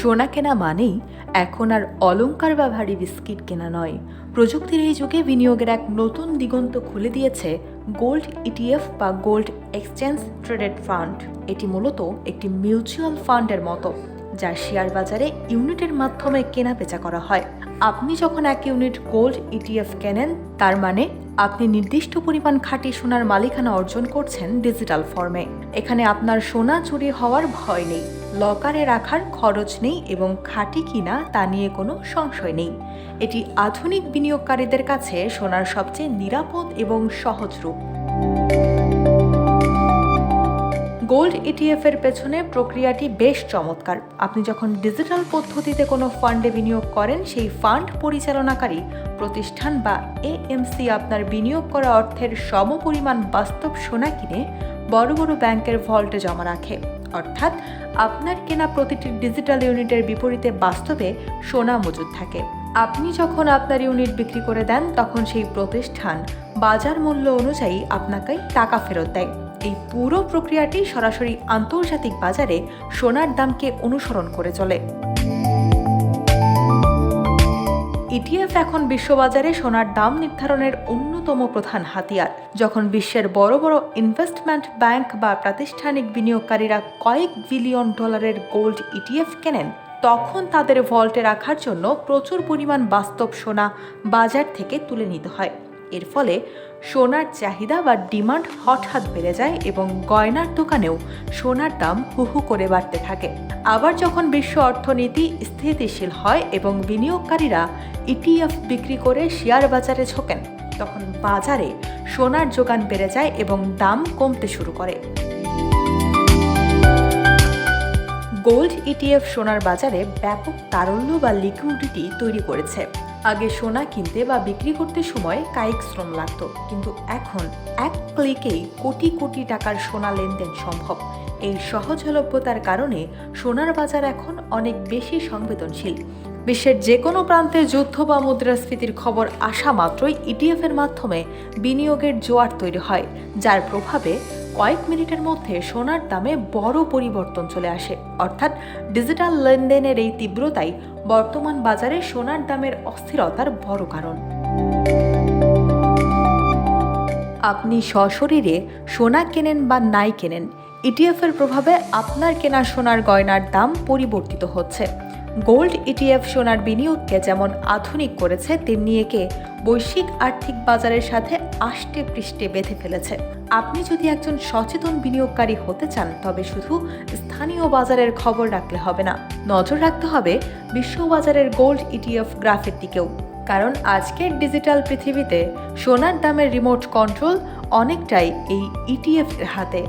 সোনা কেনা মানেই এখন আর অলংকার বা ভারী বিস্কিট কেনা নয়। প্রযুক্তির এই যুগে বিনিয়োগের এক নতুন দিগন্ত খুলে দিয়েছে গোল্ড ইটিএফ বা গোল্ড এক্সচেঞ্জ ট্রেডেড ফান্ড। এটি মূলত একটি মিউচুয়াল ফান্ডের মতো, যা শেয়ার বাজারে ইউনিটের মাধ্যমে কেনা বেচা করা হয়। আপনি যখন এক ইউনিট গোল্ড ইটিএফ কেনেন, তার মানে আপনি নির্দিষ্ট পরিমাণ খাঁটি সোনার মালিকানা অর্জন করছেন ডিজিটাল ফর্মে। এখানে আপনার সোনা চুরি হওয়ার ভয় নেই, লকারে রাখার খরচ নেই এবং খাঁটি কিনা তা নিয়ে কোনো সংশয় নেই। এটি আধুনিক বিনিয়োগকারীদের কাছে সোনার সবচেয়ে নিরাপদ এবং সহজ রূপ। গোল্ড ইটিএফ এর পেছনে প্রক্রিয়াটি বেশ চমৎকার। আপনি যখন ডিজিটাল পদ্ধতিতে কোনো ফান্ডে বিনিয়োগ করেন, সেই ফান্ড পরিচালনাকারী প্রতিষ্ঠান বা এএমসি আপনার বিনিয়োগ করা অর্থের সমপরিমাণ বাস্তব সোনা কিনে বড় বড় ব্যাংকের ভল্টে জমা রাখে। অর্থাৎ আপনার কেনা প্রতিটি ডিজিটাল ইউনিটের বিপরীতে বাস্তবে সোনা মজুদ থাকে। আপনি যখন আপনার ইউনিট বিক্রি করে দেন, তখন সেই প্রতিষ্ঠান বাজার মূল্য অনুযায়ী আপনাকে টাকা ফেরত দেয়। এই পুরো প্রক্রিয়াটি সরাসরি আন্তর্জাতিক বাজারে সোনার দামকে অনুসরণ করে চলে। ইটিএফ এখন বিশ্ববাজারে সোনার দাম নির্ধারণের অন্যতম প্রধান হাতিয়ার। যখন বিশ্বের বড় বড় ইনভেস্টমেন্ট ব্যাংক বা প্রাতিষ্ঠানিক বিনিয়োগকারীরা কয়েক বিলিয়ন ডলারের গোল্ড ইটিএফ কেনেন, তখন তাদের ভল্টে রাখার জন্য প্রচুর পরিমাণ বাস্তব সোনা বাজার থেকে তুলে নিতে হয়। এর ফলে সোনার চাহিদা বা ডিমান্ড হঠাৎ বেড়ে যায় এবং গয়নার দোকানেও সোনার দাম হু হু করে বাড়তে থাকে। আবার যখন বিশ্ব অর্থনীতি স্থিতিশীল হয় এবং বিনিয়োগকারীরা ইটিএফ বিক্রি করে শেয়ার বাজারে ঝোঁকেন, তখন বাজারে সোনার যোগান বেড়ে যায় এবং দাম কমতে শুরু করে। গোল্ড ইটিএফ সোনার বাজারে ব্যাপক তারল্য বা লিকুইডিটি তৈরি করেছে। আগে সোনা কিনতে বা বিক্রি করতে সময় কায়িক শ্রম লাগতো, কিন্তু এখন এক ক্লিকেই কোটি কোটি টাকার সোনা লেনদেন সম্ভব। এই সহজলভ্যতার কারণে সোনার বাজার এখন অনেক বেশি সংবেদনশীল। বিশ্বের যে কোনো প্রান্তে যুদ্ধ বা মুদ্রাস্ফীতির খবর আসা মাত্রই ইটিএফ এর মাধ্যমে বিনিয়োগের জোয়ার তৈরি হয়, যার প্রভাবে কয়েক মিনিটের মধ্যে সোনার দামে বড় পরিবর্তন চলে আসে। অর্থাৎ ডিজিটাল লেনদেনের এই তীব্রতাই বর্তমান বাজারে সোনার দামের অস্থিরতার বড় কারণ। আপনি সশরীরে সোনা কেনেন বা নাই কেনেন, ইটিএফ এর প্রভাবে আপনার কেনা সোনার গয়নার দাম পরিবর্তিত হচ্ছে। গোল্ড ইটিএফ সোনার বিনিয়োগকে যেমন আধুনিক করেছে, তেমনি একে বৈশ্বিক আর্থিক বাজারের সাথে আষ্টে পৃষ্ঠে বেঁধে ফেলেছে। আপনি যদি একজন সচেতন বিনিয়োগকারী হতে চান, তবে শুধু স্থানীয় বাজারের খবর রাখলে হবে না, নজর রাখতে হবে বিশ্ববাজারের গোল্ড ইটিএফ গ্রাফের দিকেও। কারণ আজকের ডিজিটাল পৃথিবীতে সোনার দামের রিমোট কন্ট্রোল অনেকটাই এই ইটিএফ এর হাতে।